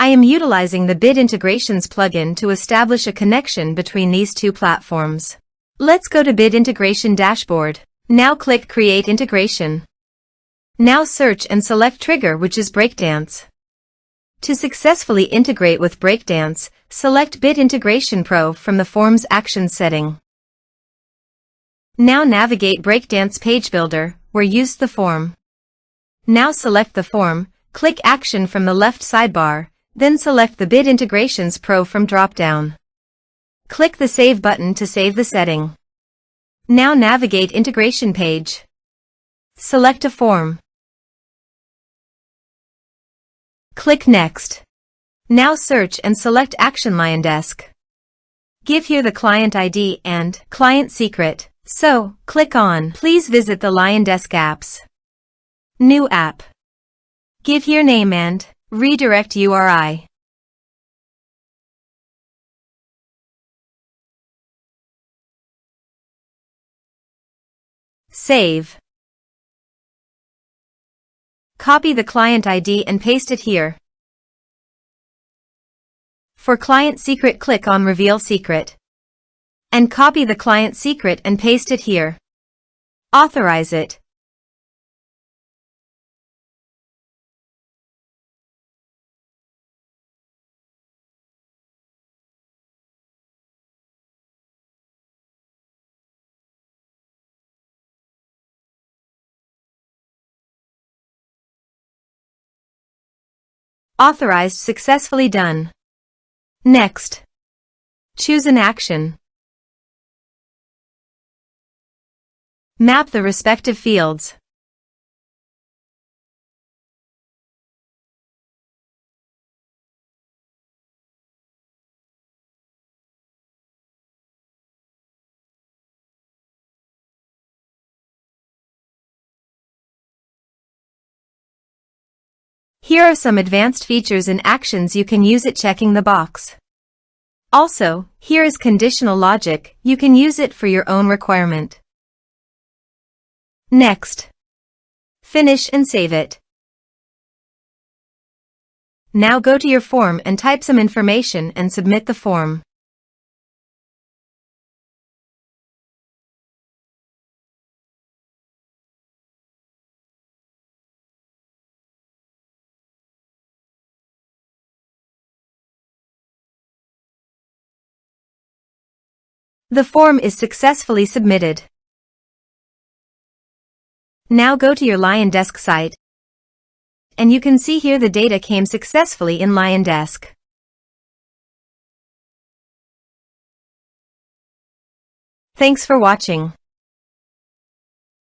I am utilizing the Bit Integrations plugin to establish a connection between these two platforms. Let's go to Bit Integration Dashboard. Now click Create Integration. Now search and select Trigger, which is Breakdance. To successfully integrate with Breakdance, select Bit Integration Pro from the Forms Actions setting. Now navigate Breakdance Page Builder, where use the form. Now select the form, click Action from the left sidebar, then select the Bit Integrations Pro from drop-down. Click the Save button to save the setting. Now navigate Integration Page. Select a form. Click Next. Now search and select Action LionDesk. Give here the client ID and client secret. So, click on Please visit the LionDesk apps. New app. Give here name and redirect URI. Save. Copy the client ID and paste it here. For client secret, click on Reveal Secret. And copy the client secret and paste it here. Authorize it. Authorized, successfully done. Next. Choose an action. Map the respective fields. Here are some advanced features and actions you can use it, checking the box. Also, here is conditional logic, you can use it for your own requirement. Next. Finish and save it. Now go to your form and type some information and submit the form. The form is successfully submitted. Now go to your LionDesk site, and you can see here the data came successfully in LionDesk. Thanks for watching.